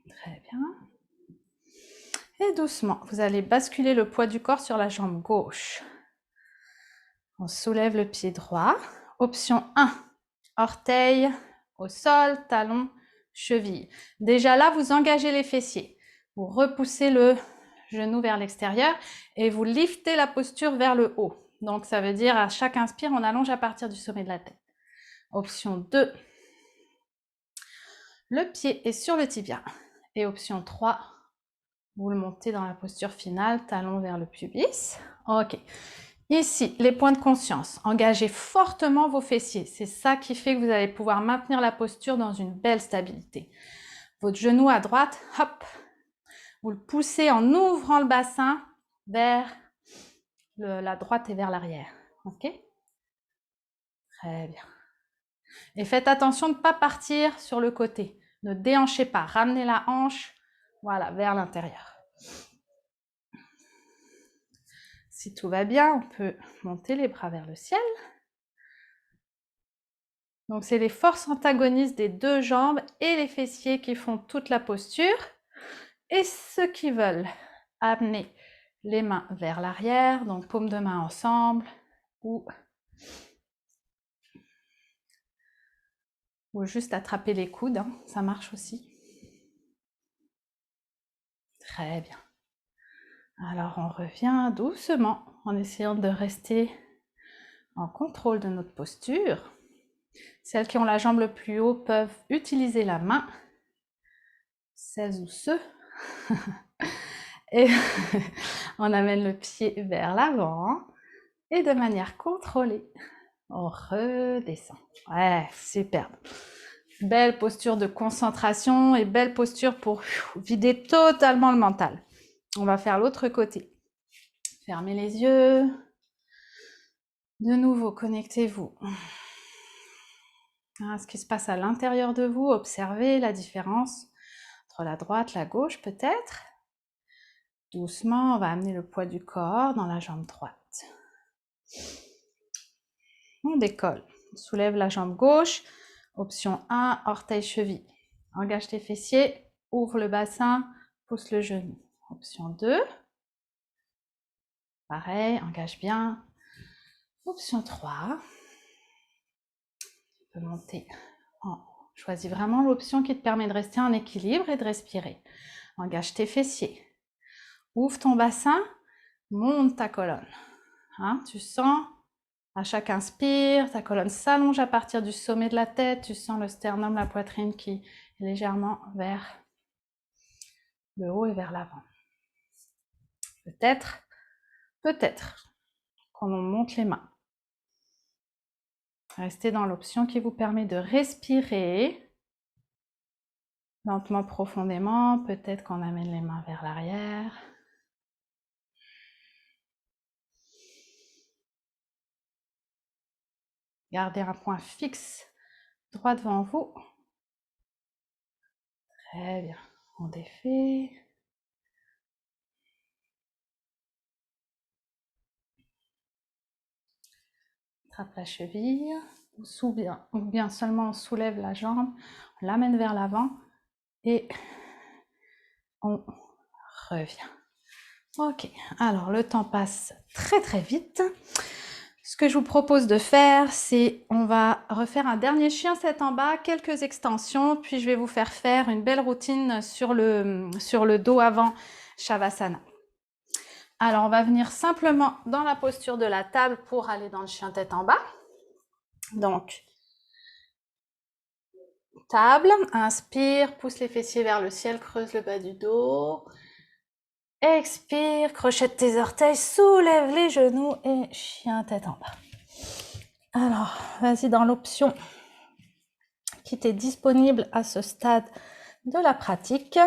Très bien. Et doucement, vous allez basculer le poids du corps sur la jambe gauche. On soulève le pied droit. Option 1, orteil au sol, talon, cheville. Déjà là, vous engagez les fessiers. Vous repoussez le genou vers l'extérieur et vous liftez la posture vers le haut. Donc, ça veut dire à chaque inspire, on allonge à partir du sommet de la tête. Option 2, le pied est sur le tibia. Et option 3, vous le montez dans la posture finale, talon vers le pubis. Ok. Ici, les points de conscience. Engagez fortement vos fessiers. C'est ça qui fait que vous allez pouvoir maintenir la posture dans une belle stabilité. Votre genou à droite, hop, vous le poussez en ouvrant le bassin vers la droite et vers l'arrière. Ok? Très bien. Et faites attention de ne pas partir sur le côté. Ne déhanchez pas. Ramenez la hanche, voilà, vers l'intérieur. Si tout va bien, on peut monter les bras vers le ciel. Donc, c'est les forces antagonistes des 2 jambes et les fessiers qui font toute la posture. Et ceux qui veulent amener les mains vers l'arrière, donc paumes de main ensemble, ou juste attraper les coudes, hein, ça marche aussi. Très bien. Alors, on revient doucement en essayant de rester en contrôle de notre posture. Celles qui ont la jambe le plus haut peuvent utiliser la main. Celles ou ceux. Et on amène le pied vers l'avant. Et de manière contrôlée, on redescend. Ouais, superbe. Belle posture de concentration et belle posture pour vider totalement le mental. On va faire l'autre côté. Fermez les yeux. De nouveau, connectez-vous à ce qui se passe à l'intérieur de vous. Observez la différence entre la droite, la gauche peut-être. Doucement, on va amener le poids du corps dans la jambe droite. On décolle. On soulève la jambe gauche. Option 1, orteil-cheville. Engage tes fessiers, ouvre le bassin, pousse le genou. Option 2. Pareil, engage bien. Option 3. Tu peux monter en haut. Choisis vraiment l'option qui te permet de rester en équilibre et de respirer. Engage tes fessiers. Ouvre ton bassin, monte ta colonne. Hein, tu sens, à chaque inspire, ta colonne s'allonge à partir du sommet de la tête. Tu sens le sternum, la poitrine qui est légèrement vers le haut et vers l'avant. Peut-être qu'on monte les mains. Restez dans l'option qui vous permet de respirer lentement, profondément. Peut-être qu'on amène les mains vers l'arrière. Gardez un point fixe droit devant vous. Très bien. On défait. Attrape la cheville. Ou bien seulement on soulève la jambe, on l'amène vers l'avant et on revient. Ok, alors le temps passe très très vite. Ce que je vous propose de faire, c'est on va refaire un dernier chien tête en bas, quelques extensions, puis je vais vous faire une belle routine sur le dos avant Shavasana. Alors on va venir simplement dans la posture de la table pour aller dans le chien tête en bas. Donc, table, inspire, pousse les fessiers vers le ciel, creuse le bas du dos. Expire, crochette tes orteils, soulève les genoux et chien tête en bas. Alors, vas-y dans l'option qui t'est disponible à ce stade de la pratique.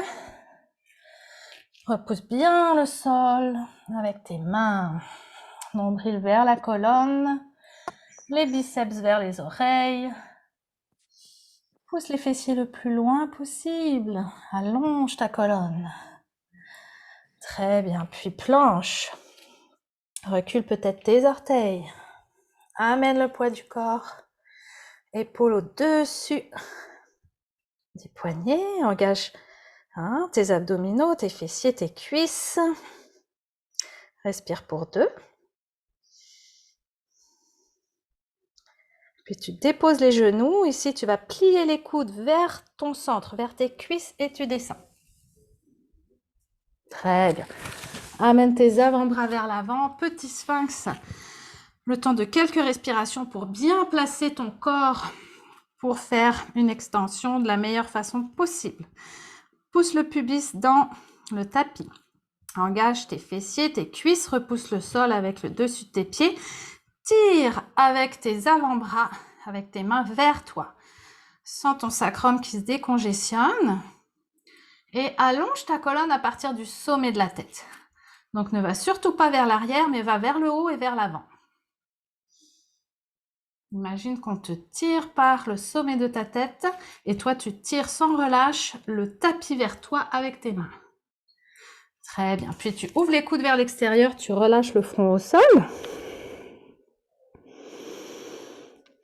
Repousse bien le sol avec tes mains, nombril vers la colonne, les biceps vers les oreilles. Pousse les fessiers le plus loin possible, allonge ta colonne. Très bien, puis planche. Recule peut-être tes orteils. Amène le poids du corps. Épaules au-dessus des poignets. Engage tes abdominaux, tes fessiers, tes cuisses. Respire pour 2. Puis tu déposes les genoux. Ici, tu vas plier les coudes vers ton centre, vers tes cuisses et tu descends. Très bien. Amène tes avant-bras vers l'avant. Petit sphinx. Le temps de quelques respirations pour bien placer ton corps pour faire une extension de la meilleure façon possible. Pousse le pubis dans le tapis. Engage tes fessiers, tes cuisses, repousse le sol avec le dessus de tes pieds. Tire avec tes avant-bras, avec tes mains vers toi. Sens ton sacrum qui se décongestionne. Et allonge ta colonne à partir du sommet de la tête. Donc ne va surtout pas vers l'arrière, mais va vers le haut et vers l'avant. Imagine qu'on te tire par le sommet de ta tête et toi tu tires sans relâche le tapis vers toi avec tes mains. Très bien. Puis tu ouvres les coudes vers l'extérieur, tu relâches le front au sol.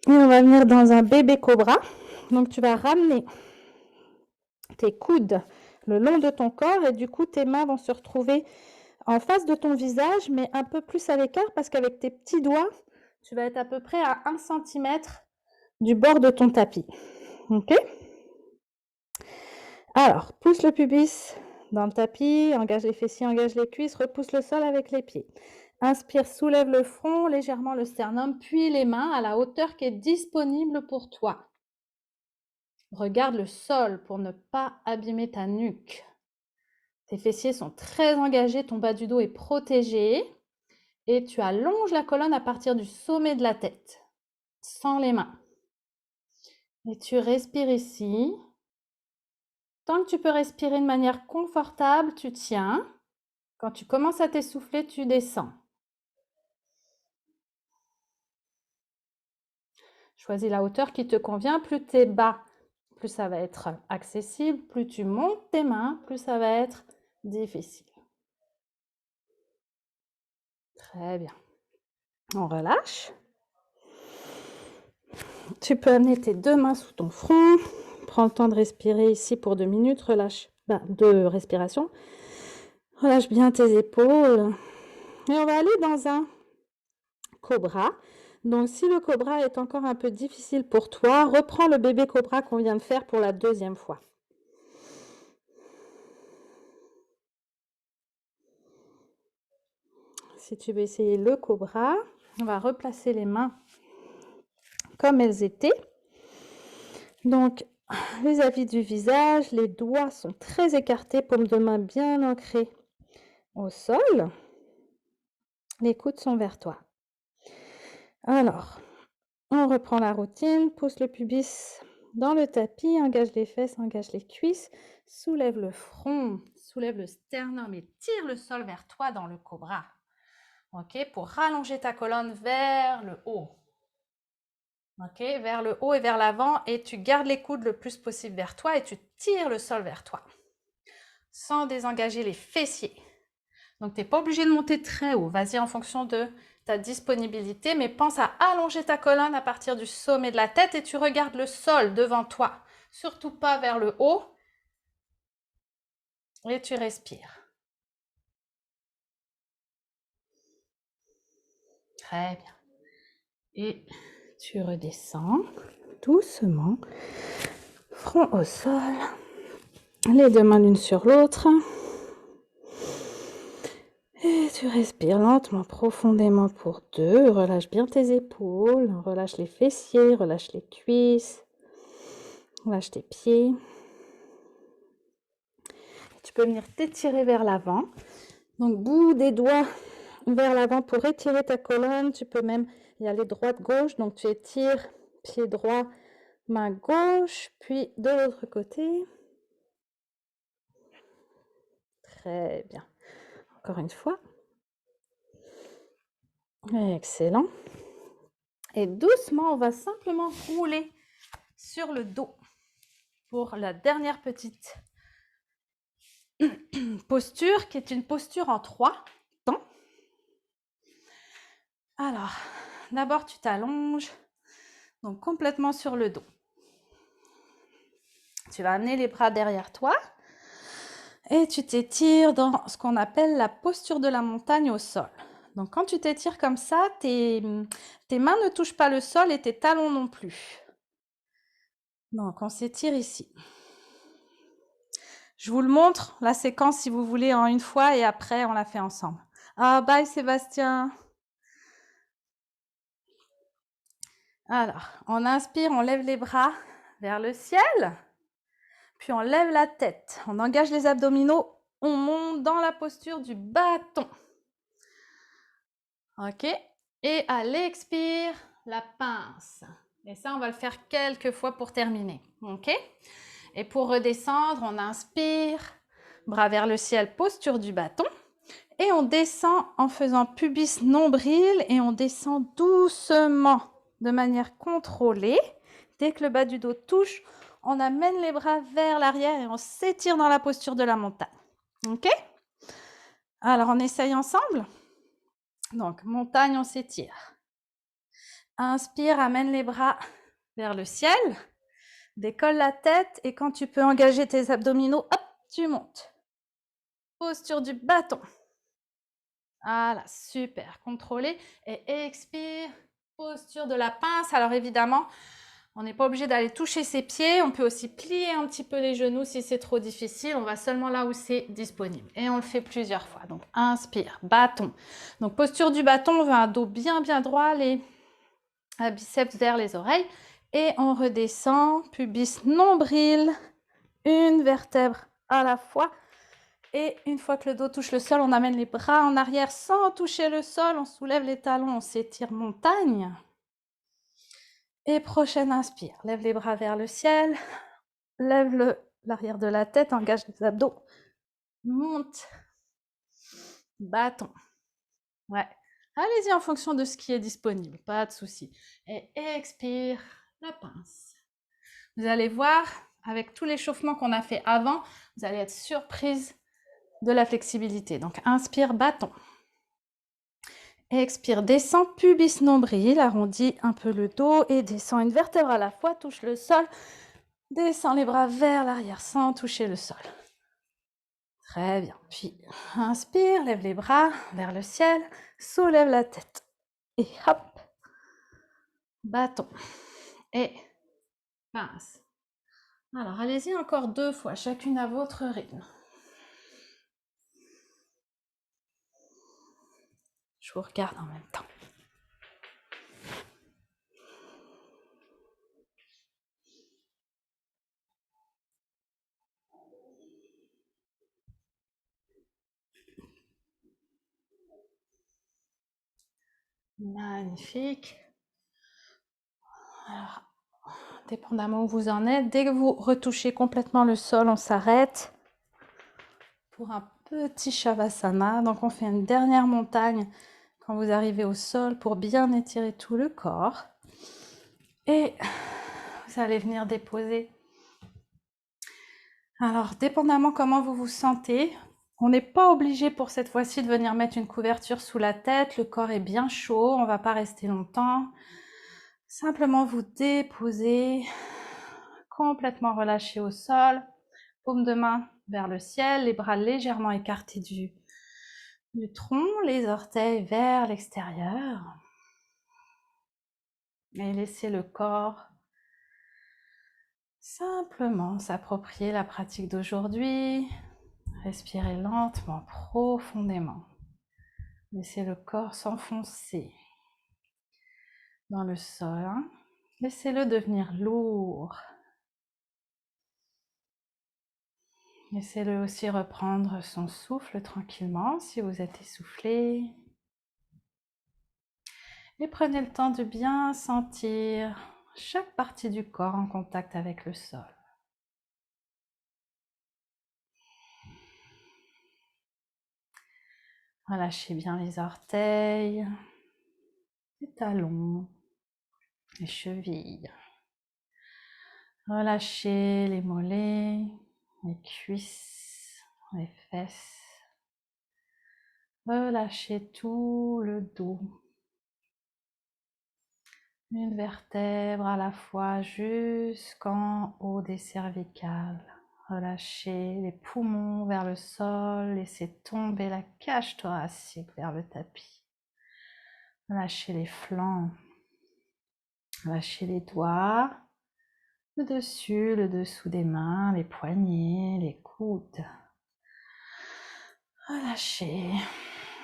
Et on va venir dans un bébé cobra. Donc tu vas ramener tes coudes le long de ton corps et du coup tes mains vont se retrouver en face de ton visage mais un peu plus à l'écart parce qu'avec tes petits doigts, tu vas être à peu près à 1 cm du bord de ton tapis. Ok ? Alors, pousse le pubis dans le tapis, engage les fessiers, engage les cuisses, repousse le sol avec les pieds. Inspire, soulève le front, légèrement le sternum, puis les mains à la hauteur qui est disponible pour toi. Regarde le sol pour ne pas abîmer ta nuque. Tes fessiers sont très engagés, ton bas du dos est protégé. Et tu allonges la colonne à partir du sommet de la tête, sans les mains. Et tu respires ici. Tant que tu peux respirer de manière confortable, tu tiens. Quand tu commences à t'essouffler, tu descends. Choisis la hauteur qui te convient. Plus tu es bas, plus ça va être accessible. Plus tu montes tes mains, plus ça va être difficile. Très bien. On relâche. Tu peux amener tes 2 mains sous ton front. Prends le temps de respirer ici pour 2 minutes. Relâche, de respiration. Relâche bien tes épaules. Et on va aller dans un cobra. Donc, si le cobra est encore un peu difficile pour toi, reprends le bébé cobra qu'on vient de faire pour la 2e fois. si tu veux essayer le cobra, on va replacer les mains comme elles étaient. Donc, vis-à-vis du visage, les doigts sont très écartés, paume de main bien ancrée au sol. Les coudes sont vers toi. Alors, on reprend la routine, pousse le pubis dans le tapis, engage les fesses, engage les cuisses, soulève le front, soulève le sternum et tire le sol vers toi dans le cobra. Ok, pour rallonger ta colonne vers le haut. Ok, vers le haut et vers l'avant, et tu gardes les coudes le plus possible vers toi et tu tires le sol vers toi sans désengager les fessiers. Donc, tu n'es pas obligé de monter très haut. Vas-y en fonction de ta disponibilité, mais pense à allonger ta colonne à partir du sommet de la tête et tu regardes le sol devant toi. Surtout pas vers le haut. Et tu respires. Très bien. Et tu redescends doucement, front au sol, les deux mains l'une sur l'autre. Et tu respires lentement, profondément pour 2. Relâche bien tes épaules, relâche les fessiers, relâche les cuisses, relâche tes pieds. Tu peux venir t'étirer vers l'avant. Donc, bout des doigts vers l'avant pour étirer ta colonne. Tu peux même y aller droite-gauche. Donc, tu étires pied droit, main gauche, puis de l'autre côté. Très bien. Encore une fois. Excellent. Et doucement, on va simplement rouler sur le dos pour la dernière petite posture qui est une posture en 3 temps. Alors, d'abord tu t'allonges, donc complètement sur le dos. Tu vas amener les bras derrière toi et tu t'étires dans ce qu'on appelle la posture de la montagne au sol. Donc quand tu t'étires comme ça, tes mains ne touchent pas le sol et tes talons non plus. Donc on s'étire ici. Je vous le montre, la séquence, si vous voulez, en une fois et après, on la fait ensemble. Ah, bye Sébastien. Alors, on inspire, on lève les bras vers le ciel, puis on lève la tête, on engage les abdominaux, on monte dans la posture du bâton. Ok, et à l'expire, la pince. Et ça, on va le faire quelques fois pour terminer. Ok, et pour redescendre, on inspire, bras vers le ciel, posture du bâton. Et on descend en faisant pubis nombril et on descend doucement, de manière contrôlée. Dès que le bas du dos touche, on amène les bras vers l'arrière et on s'étire dans la posture de la montagne. Ok? Alors, on essaye ensemble. Donc, montagne, on s'étire. Inspire, amène les bras vers le ciel. Décolle la tête et quand tu peux engager tes abdominaux, hop, tu montes. Posture du bâton. Voilà, super, contrôlé. Et expire, posture de la pince. Alors évidemment, on n'est pas obligé d'aller toucher ses pieds. On peut aussi plier un petit peu les genoux si c'est trop difficile. On va seulement là où c'est disponible. Et on le fait plusieurs fois. Donc inspire, bâton. Donc posture du bâton, on veut un dos bien droit, les biceps vers les oreilles. Et on redescend, pubis nombril, une vertèbre à la fois. Et une fois que le dos touche le sol, on amène les bras en arrière sans toucher le sol. On soulève les talons, on s'étire montagne. Et prochaine inspire. Lève les bras vers le ciel. Lève l'arrière de la tête, engage les abdos. Monte. Bâton. Ouais. Allez-y en fonction de ce qui est disponible, pas de souci. Et expire, la pince. Vous allez voir, avec tout l'échauffement qu'on a fait avant, vous allez être surprise de la flexibilité. Donc, inspire, bâton. Expire, descend, pubis nombril, arrondis un peu le dos et descend une vertèbre à la fois, touche le sol. Descends les bras vers l'arrière sans toucher le sol. Très bien. Puis, inspire, lève les bras vers le ciel, soulève la tête. Et hop, bâton. Et pince. Alors, allez-y encore 2 fois, chacune à votre rythme. Je vous regarde en même temps. Magnifique. Alors, dépendamment où vous en êtes, dès que vous retouchez complètement le sol, on s'arrête pour un petit Shavasana. Donc, on fait une dernière montagne quand vous arrivez au sol pour bien étirer tout le corps. Et vous allez venir déposer. Alors, dépendamment comment vous vous sentez, on n'est pas obligé pour cette fois-ci de venir mettre une couverture sous la tête. Le corps est bien chaud, on ne va pas rester longtemps. Simplement vous déposer, complètement relâché au sol, paume de main vers le ciel, les bras légèrement écartés du tronc, les orteils vers l'extérieur. Et laissez le corps simplement s'approprier la pratique d'aujourd'hui. Respirez lentement, profondément. Laissez le corps s'enfoncer dans le sol. Laissez-le devenir lourd. Laissez-le aussi reprendre son souffle tranquillement si vous êtes essoufflé. Et prenez le temps de bien sentir chaque partie du corps en contact avec le sol. Relâchez bien les orteils, les talons, les chevilles. Relâchez les mollets, les cuisses, les fesses. Relâchez tout le dos. Une vertèbre à la fois jusqu'en haut des cervicales. Relâchez les poumons vers le sol, laissez tomber la cage thoracique vers le tapis. Relâchez les flancs, relâchez les doigts, le dessus, le dessous des mains, les poignets, les coudes. Relâchez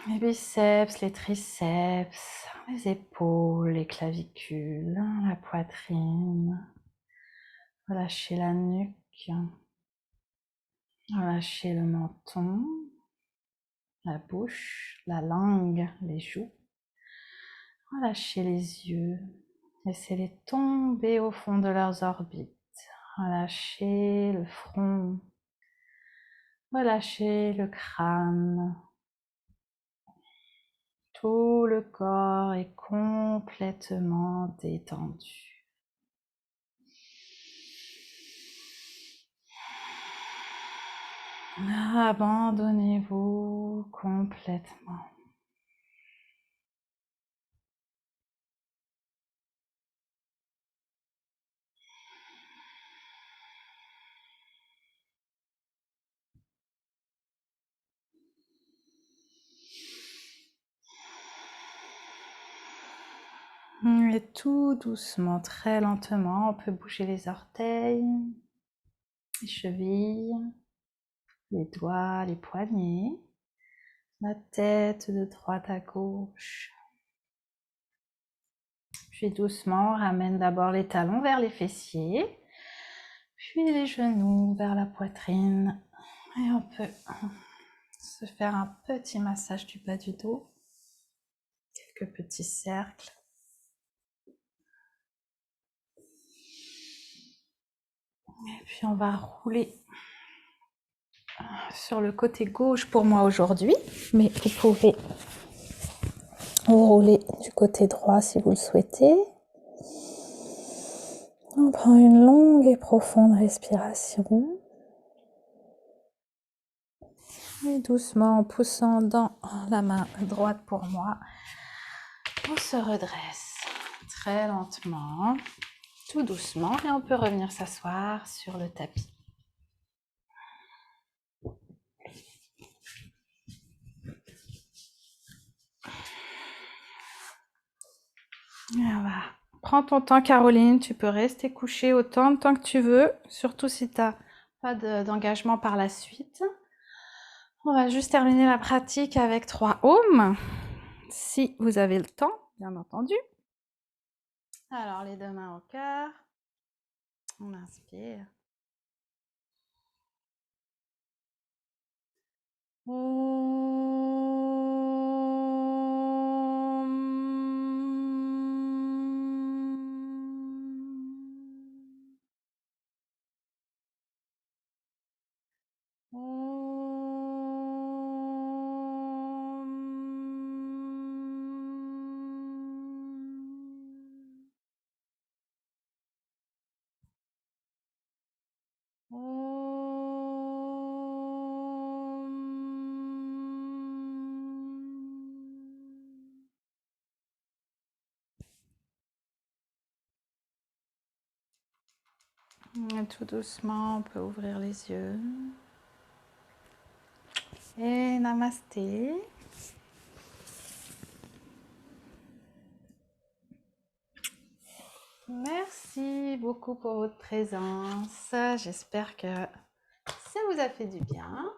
les biceps, les triceps, les épaules, les clavicules, la poitrine. Relâchez la nuque. Relâchez le menton, la bouche, la langue, les joues. Relâchez les yeux. Laissez-les tomber au fond de leurs orbites. Relâchez le front. Relâchez le crâne. Tout le corps est complètement détendu. Abandonnez-vous complètement. Et tout doucement, très lentement, on peut bouger les orteils, les chevilles, les doigts, les poignets, la tête de droite à gauche. Puis doucement, on ramène d'abord les talons vers les fessiers, puis les genoux vers la poitrine. Et on peut se faire un petit massage du bas du dos, quelques petits cercles. Et puis on va rouler sur le côté gauche pour moi aujourd'hui, mais vous pouvez rouler du côté droit si vous le souhaitez. On prend une longue et profonde respiration. Et doucement, en poussant dans la main droite pour moi, on se redresse très lentement, tout doucement, et on peut revenir s'asseoir sur le tapis. Et on va. Prends ton temps, Caroline, tu peux rester couchée autant de temps que tu veux, surtout si tu n'as pas d'engagement par la suite. On va juste terminer la pratique avec 3 ohms. si vous avez le temps, bien entendu. Alors, les deux mains au cœur. On inspire. Et tout doucement, on peut ouvrir les yeux. Et namasté. Merci beaucoup pour votre présence. J'espère que ça vous a fait du bien.